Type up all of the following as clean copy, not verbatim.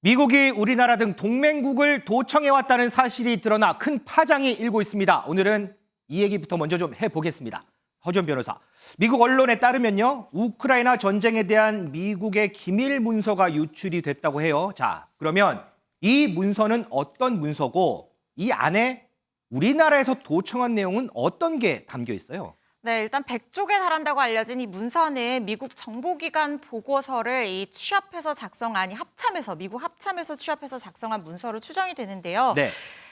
미국이 우리나라 등 동맹국을 도청해왔다는 사실이 드러나 큰 파장이 일고 있습니다. 오늘은 이 얘기부터 먼저 좀 해보겠습니다. 허준 변호사, 미국 언론에 따르면요, 우크라이나 전쟁에 대한 미국의 기밀 문서가 유출이 됐다고 해요. 자, 그러면 이 문서는 어떤 문서고 이 안에 우리나라에서 도청한 내용은 어떤 게 담겨 있어요? 네, 일단 100쪽에 달한다고 알려진 이 문서는 미국 정보기관 보고서를 미국 합참에서 취합해서 작성한 문서로 추정이 되는데요. 네.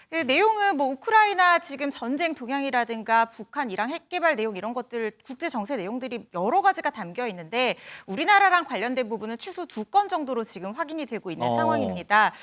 그 내용은 우크라이나 지금 전쟁 동향이라든가 북한, 이란 핵 개발 내용 이런 것들 국제 정세 내용들이 여러 가지가 담겨 있는데 우리나라랑 관련된 부분은 최소 2건 정도로 지금 확인이 되고 있는 상황입니다.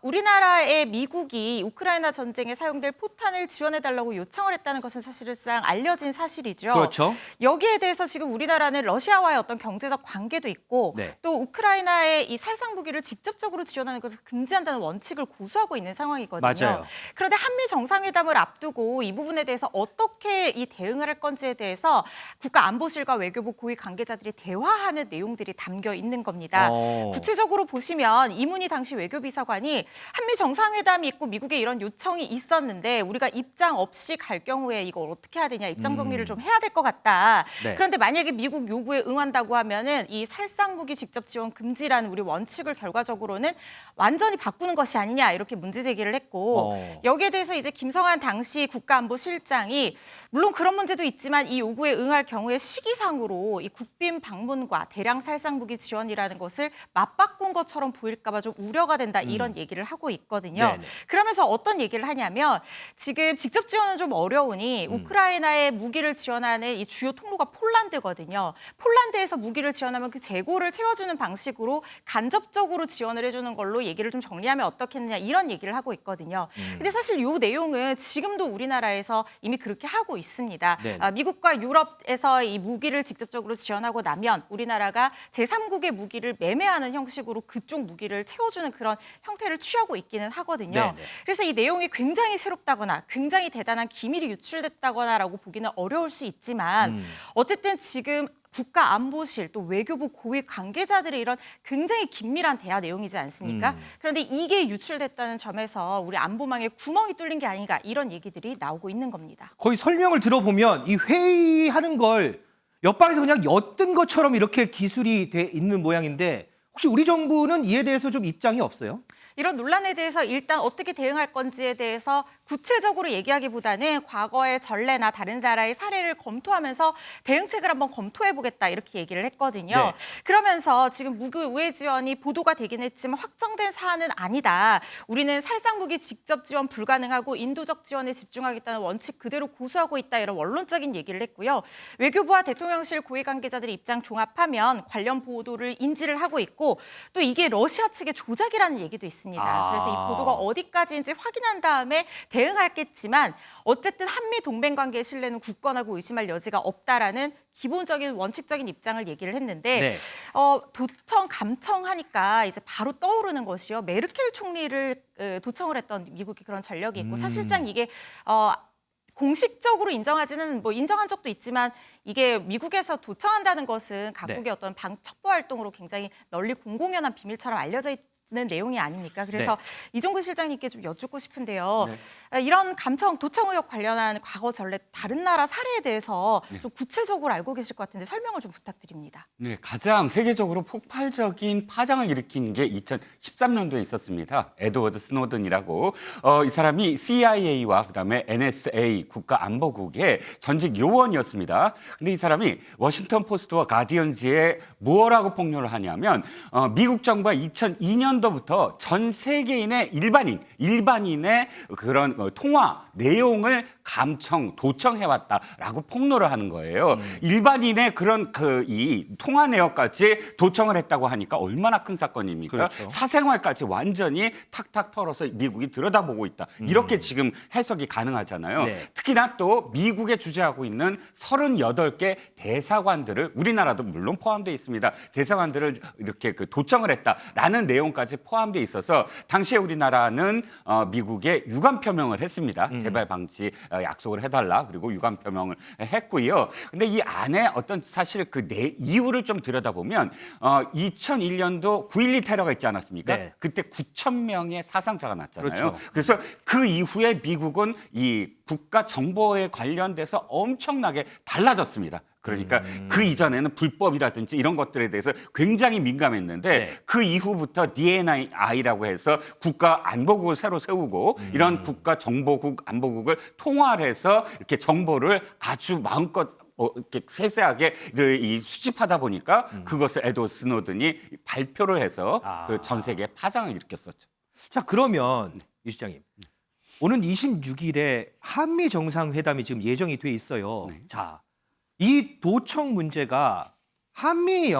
우리나라의 미국이 우크라이나 전쟁에 사용될 포탄을 지원해달라고 요청을 했다는 것은 사실상 알려진 사실이죠. 그렇죠. 여기에 대해서 지금 우리나라는 러시아와의 어떤 경제적 관계도 있고 네. 또 우크라이나의 이 살상 무기를 직접적으로 지원하는 것을 금지한다는 원칙을 고수하고 있는 상황이거든요. 맞아요. 그런데 한미 정상회담을 앞두고 이 부분에 대해서 어떻게 이 대응을 할 건지에 대해서 국가안보실과 외교부 고위 관계자들이 대화하는 내용들이 담겨 있는 겁니다. 구체적으로 보시면 이문희 당시 외교비서관이 한미 정상회담이 있고 미국에 이런 요청이 있었는데 우리가 입장 없이 갈 경우에 이걸 어떻게 해야 되냐, 입장 정리를 좀 해야 될 것 같다. 네. 그런데 만약에 미국 요구에 응한다고 하면은 이 살상 무기 직접 지원 금지라는 우리 원칙을 결과적으로는 완전히 바꾸는 것이 아니냐, 이렇게 문제 제기를 했고 여기에 대해서 이제 김성한 당시 국가안보실장이 물론 그런 문제도 있지만 이 요구에 응할 경우에 시기상으로 이 국빈 방문과 대량 살상 무기 지원이라는 것을 맞바꾼 것처럼 보일까 봐 좀 우려가 된다, 이런 얘기를 하고 있거든요. 네네. 그러면서 어떤 얘기를 하냐면 지금 직접 지원은 좀 어려우니 우크라이나에 무기를 지원하는 이 주요 통로가 폴란드거든요. 폴란드에서 무기를 지원하면 그 재고를 채워주는 방식으로 간접적으로 지원을 해주는 걸로 얘기를 좀 정리하면 어떻겠느냐, 이런 얘기를 하고 있거든요. 근데 사실 이 내용은 지금도 우리나라에서 이미 그렇게 하고 있습니다. 미국과 유럽에서 이 무기를 직접적으로 지원하고 나면 우리나라가 제3국의 무기를 매매하는 형식으로 그쪽 무기를 채워주는 그런 형태를 취하고 있기는 하거든요. 네네. 그래서 이 내용이 굉장히 새롭다거나 굉장히 대단한 기밀이 유출됐다거나라고 보기는 어려울 수 있지만 어쨌든 지금 국가안보실 또 외교부 고위 관계자들의 이런 굉장히 긴밀한 대화 내용이지 않습니까? 그런데 이게 유출됐다는 점에서 우리 안보망에 구멍이 뚫린 게 아닌가, 이런 얘기들이 나오고 있는 겁니다. 거의 설명을 들어보면 이 회의하는 걸 옆방에서 그냥 엿든 것처럼 이렇게 기술이 돼 있는 모양인데 혹시 우리 정부는 이에 대해서 좀 입장이 없어요? 이런 논란에 대해서 일단 어떻게 대응할 건지에 대해서 구체적으로 얘기하기보다는 과거의 전례나 다른 나라의 사례를 검토하면서 대응책을 한번 검토해보겠다, 이렇게 얘기를 했거든요. 네. 그러면서 지금 무기 우회 지원이 보도가 되긴 했지만 확정된 사안은 아니다. 우리는 살상무기 직접 지원 불가능하고 인도적 지원에 집중하겠다는 원칙 그대로 고수하고 있다, 이런 원론적인 얘기를 했고요. 외교부와 대통령실 고위 관계자들의 입장 종합하면 관련 보도를 인지를 하고 있고 또 이게 러시아 측의 조작이라는 얘기도 있습니다. 그래서 이 보도가 어디까지인지 확인한 다음에 대응하겠지만 어쨌든 한미 동맹 관계의 신뢰는 굳건하고 의심할 여지가 없다라는 기본적인 원칙적인 입장을 얘기를 했는데 도청 감청하니까 이제 바로 떠오르는 것이요, 메르켈 총리를 도청을 했던 미국의 그런 전력이 있고 사실상 이게 공식적으로 인정하지는 인정한 적도 있지만 이게 미국에서 도청한다는 것은 각국의 어떤 첩보 활동으로 굉장히 널리 공공연한 비밀처럼 알려져 있는 내용이 아닙니까? 그래서 이종근 실장님께 좀 여쭙고 싶은데요. 이런 도청 의혹 관련한 과거 전례, 다른 나라 사례에 대해서 좀 구체적으로 알고 계실 것 같은데 설명을 좀 부탁드립니다. 네, 가장 세계적으로 폭발적인 파장을 일으킨 게 2013년도에 있었습니다. 에드워드 스노든이라고 이 사람이 CIA와 그다음에 NSA 국가안보국의 전직 요원이었습니다. 근데 이 사람이 워싱턴 포스트와 가디언즈에 뭐라고 폭로를 하냐면 미국 정부가 2002년도부터 전 세계인의 일반인의 그런 통화 내용을 감청, 도청해왔다라고 폭로를 하는 거예요. 일반인의 그런 이 통화 내역까지 도청을 했다고 하니까 얼마나 큰 사건입니까? 그렇죠. 사생활까지 완전히 탁탁 털어서 미국이 들여다보고 있다. 이렇게 지금 해석이 가능하잖아요. 특히나 또 미국에 주재하고 있는 38개 대사관들을, 우리나라도 물론 포함되어 있습니다. 대사관들을 이렇게 도청을 했다라는 내용까지 포함되어 있어서 당시에 우리나라는 미국에 유감 표명을 했습니다. 재발 방지 약속을 해달라 그리고 유감 표명을 했고요. 근데 이 안에 어떤 사실 그 이유를 좀 들여다보면 2001년도 9.12 테러가 있지 않았습니까? 네. 그때 9천 명의 사상자가 났잖아요. 그렇죠. 그래서 그 이후에 미국은 이 국가 정보에 관련돼서 엄청나게 달라졌습니다. 그러니까 그 이전에는 불법이라든지 이런 것들에 대해서 굉장히 민감했는데 네. 그 이후부터 DNI라고 해서 국가 안보국을 새로 세우고 이런 국가 정보국 안보국을 통합해서 이렇게 정보를 아주 마음껏 이렇게 세세하게 이 수집하다 보니까 그것을 에드워드 스노든이 발표를 해서 그 전 세계에 파장을 일으켰었죠. 자, 그러면 유 시장님, 오는 26일에 한미 정상회담이 지금 예정이 돼 있어요. 네. 자, 이 도청 문제가 한미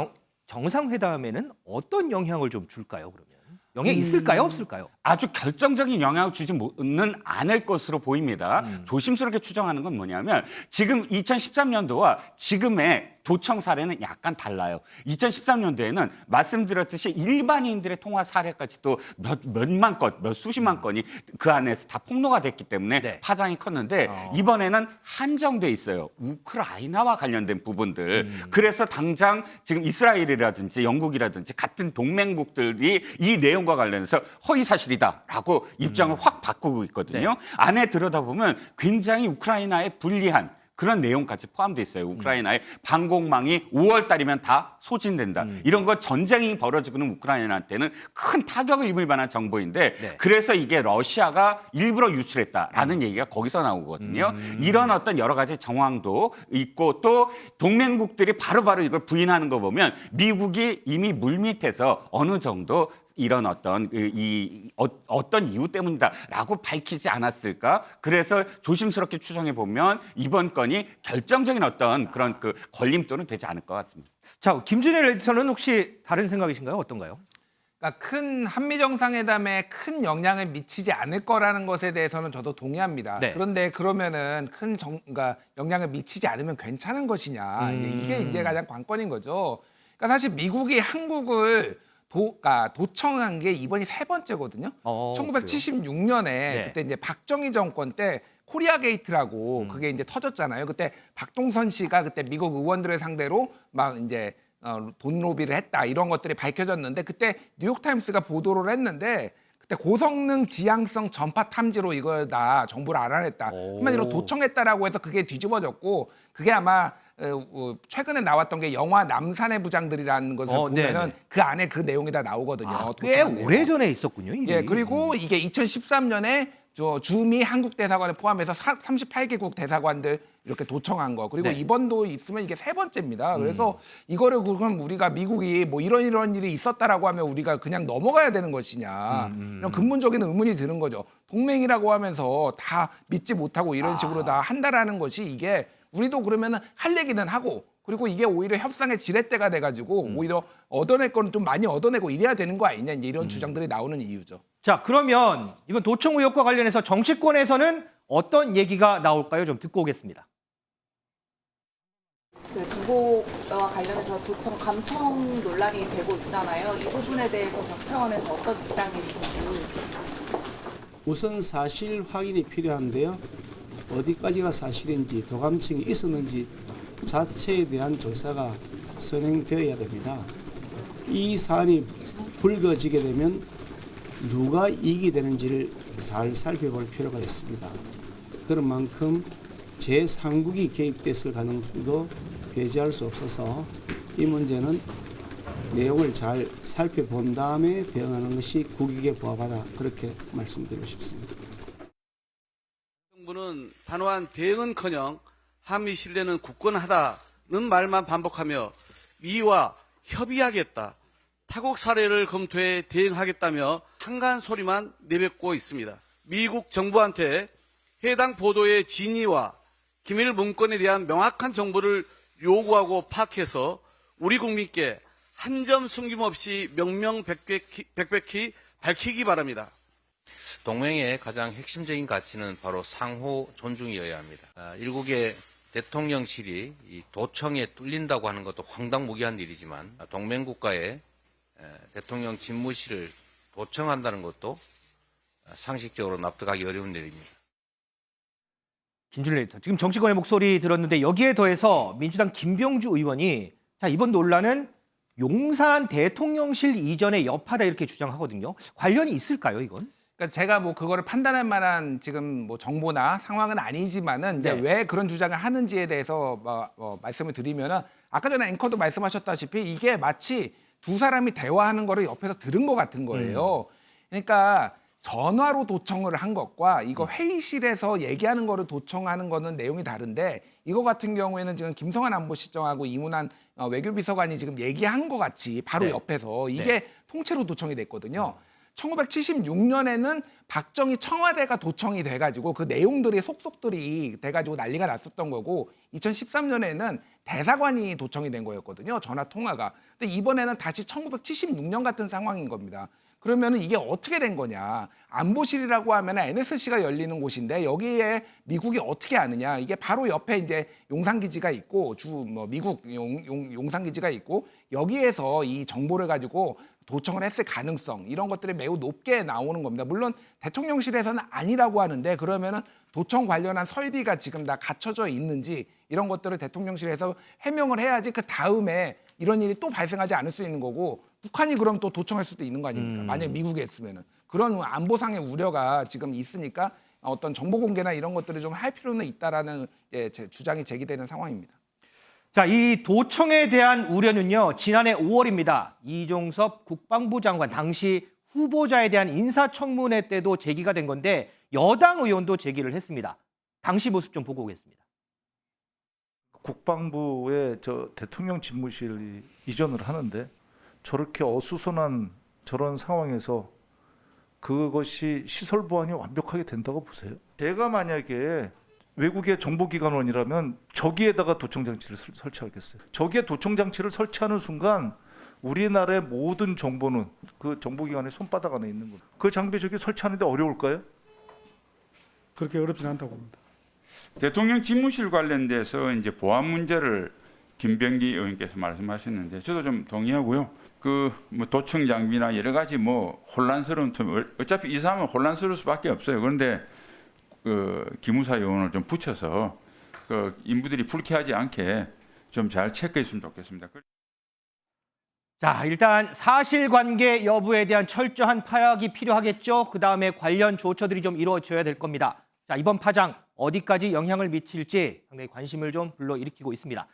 정상회담에는 어떤 영향을 좀 줄까요? 그러면 영향이 있을까요, 없을까요? 아주 결정적인 영향을 주지는 않을 것으로 보입니다. 조심스럽게 추정하는 건 뭐냐면 지금 2013년도와 지금의 도청 사례는 약간 달라요. 2013년도에는 말씀드렸듯이 일반인들의 통화 사례까지도 몇만 건, 몇 수십만 건이 그 안에서 다 폭로가 됐기 때문에 네. 파장이 컸는데 이번에는 한정돼 있어요. 우크라이나와 관련된 부분들. 그래서 당장 지금 이스라엘이라든지 영국이라든지 같은 동맹국들이 이 내용과 관련해서 허위 사실이다라고 입장을 확 바꾸고 있거든요. 네. 안에 들여다보면 굉장히 우크라이나에 불리한 그런 내용까지 포함되어 있어요. 우크라이나의 방공망이 5월 달이면 다 소진된다. 이런 거 전쟁이 벌어지고는 우크라이나한테는 큰 타격을 입을 만한 정보인데 네. 그래서 이게 러시아가 일부러 유출했다라는 얘기가 거기서 나오거든요. 이런 어떤 여러 가지 정황도 있고 또 동맹국들이 바로바로 이걸 부인하는 거 보면 미국이 이미 물밑에서 어느 정도 이런 어떤 어떤 이유 때문이다라고 밝히지 않았을까? 그래서 조심스럽게 추정해 보면 이번 건이 결정적인 어떤 그런 그 걸림돌은 되지 않을 것 같습니다. 자, 김준일 에디터는 혹시 다른 생각이신가요? 어떤가요? 그러니까 큰 한미 정상회담에 큰 영향을 미치지 않을 거라는 것에 대해서는 저도 동의합니다. 네. 그런데 그러면은 그러니까 영향을 미치지 않으면 괜찮은 것이냐 이게 이제 가장 관건인 거죠. 그러니까 사실 미국이 한국을 그러니까 도청한 게 이번이 세 번째거든요. 1976년에 네. 그때 이제 박정희 정권 때 코리아 게이트라고 그게 이제 터졌잖아요. 그때 박동선 씨가 그때 미국 의원들을 상대로 막 이제 돈 로비를 했다 이런 것들이 밝혀졌는데 그때 뉴욕타임스가 보도를 했는데 그때 고성능 지향성 전파 탐지로 이걸 다 정보를 알아냈다. 한마디로 도청했다라고 해서 그게 뒤집어졌고 그게 아마 최근에 나왔던 게 영화 남산의 부장들이라는 것을 보면은 네네. 그 안에 그 내용이 다 나오거든요. 아, 꽤 도청한 내용. 오래전에 있었군요. 일이. 예, 그리고 이게 2013년에 주미 한국 대사관을 포함해서 38개국 대사관들 이렇게 도청한 거. 그리고 네. 이번도 있으면 이게 세 번째입니다. 그래서 이거를 그럼 우리가 미국이 뭐 이런 일이 있었다라고 하면 우리가 그냥 넘어가야 되는 것이냐. 이런 근본적인 의문이 드는 거죠. 동맹이라고 하면서 다 믿지 못하고 이런 식으로 다 한다라는 것이 이게 우리도 그러면은 할 얘기는 하고 그리고 이게 오히려 협상의 지렛대가 돼가지고 오히려 얻어낼 거는 좀 많이 얻어내고 이래야 되는 거 아니냐 이제 이런 주장들이 나오는 이유죠. 자, 그러면 이번 도청 의혹과 관련해서 정치권에서는 어떤 얘기가 나올까요? 좀 듣고 오겠습니다. 그 정보와 관련해서 도청 감청 논란이 되고 있잖아요. 이 부분에 대해서 정 차원에서 어떤 입장이신지. 우선 사실 확인이 필요한데요. 어디까지가 사실인지 도감청이 있었는지 자체에 대한 조사가 선행되어야 됩니다. 이 사안이 불거지게 되면 누가 이익이 되는지를 잘 살펴볼 필요가 있습니다. 그런 만큼 제3국이 개입됐을 가능성도 배제할 수 없어서 이 문제는 내용을 잘 살펴본 다음에 대응하는 것이 국익에 부합하다 그렇게 말씀드리고 싶습니다. 정부는 단호한 대응은커녕 한미 신뢰는 굳건하다는 말만 반복하며 미와 협의하겠다, 타국 사례를 검토해 대응하겠다며 한가한 소리만 내뱉고 있습니다. 미국 정부한테 해당 보도의 진위와 기밀 문건에 대한 명확한 정보를 요구하고 파악해서 우리 국민께 한 점 숨김없이 명명백백히 밝히기 바랍니다. 동맹의 가장 핵심적인 가치는 바로 상호 존중이어야 합니다. 일국의 대통령실이 이 도청에 뚫린다고 하는 것도 황당무계한 일이지만 동맹국가의 대통령 집무실을 도청한다는 것도 상식적으로 납득하기 어려운 일입니다. 김준일 에디터, 지금 정치권의 목소리 들었는데 여기에 더해서 민주당 김병주 의원이 자, 이번 논란은 용산 대통령실 이전의 여파다 이렇게 주장하거든요. 관련이 있을까요, 이건? 그러니까 제가 뭐 그거를 판단할 만한 지금 뭐 정보나 상황은 아니지만은 이제 네. 왜 그런 주장을 하는지에 대해서 말씀을 드리면은 아까 전에 앵커도 말씀하셨다시피 이게 마치 두 사람이 대화하는 거를 옆에서 들은 것 같은 거예요. 그러니까 전화로 도청을 한 것과 이거 회의실에서 얘기하는 거를 도청하는 거는 내용이 다른데 이거 같은 경우에는 지금 김성한 안보실장하고 이문환 외교비서관이 지금 얘기한 것 같이 바로 네. 옆에서 이게 통째로 도청이 됐거든요. 1976년에는 박정희 청와대가 도청이 돼가지고 그 내용들이 속속들이 돼가지고 난리가 났었던 거고 2013년에는 대사관이 도청이 된 거였거든요. 전화 통화가. 근데 이번에는 다시 1976년 같은 상황인 겁니다. 그러면은 이게 어떻게 된 거냐? 안보실이라고 하면 NSC가 열리는 곳인데 여기에 미국이 어떻게 아느냐? 이게 바로 옆에 이제 용산 기지가 있고 미국 용산 기지가 있고 여기에서 이 정보를 가지고 도청을 했을 가능성 이런 것들이 매우 높게 나오는 겁니다. 물론 대통령실에서는 아니라고 하는데 그러면은 도청 관련한 설비가 지금 다 갖춰져 있는지 이런 것들을 대통령실에서 해명을 해야지 그 다음에 이런 일이 또 발생하지 않을 수 있는 거고 북한이 그럼 또 도청할 수도 있는 거 아닙니까? 만약에 미국에 있으면은 그런 안보상의 우려가 지금 있으니까 어떤 정보 공개나 이런 것들을 좀 할 필요는 있다라는 주장이 제기되는 상황입니다. 자, 이 도청에 대한 우려는요, 지난해 5월입니다. 이종섭 국방부 장관 당시 후보자에 대한 인사청문회 때도 제기가 된 건데 여당 의원도 제기를 했습니다. 당시 모습 좀 보고 오겠습니다. 국방부에 저 대통령 집무실 이전을 하는데 저렇게 어수선한 저런 상황에서 그것이 시설 보안이 완벽하게 된다고 보세요? 제가 만약에 외국의 정보기관원이라면 저기에다가 도청장치를 설치하겠어요. 저기에 도청장치를 설치하는 순간 우리나라의 모든 정보는 그 정보기관의 손바닥 안에 있는 거예요. 그 장비 저기 설치하는데 어려울까요? 그렇게 어렵진 않다고 봅니다. 대통령 집무실 관련돼서 이제 보안 문제를 김병기 의원께서 말씀하셨는데 저도 좀 동의하고요. 그 뭐 도청 장비나 여러 가지 뭐 혼란스러운 어차피 이 사람은 혼란스러울 수밖에 없어요. 그런데 그 기무사 요원을 좀 붙여서 그 인부들이 불쾌하지 않게 좀 잘 체크했으면 좋겠습니다. 자, 일단 사실관계 여부에 대한 철저한 파악이 필요하겠죠. 그다음에 관련 조처들이 좀 이루어져야 될 겁니다. 자, 이번 파장 어디까지 영향을 미칠지 상당히 관심을 좀 불러일으키고 있습니다.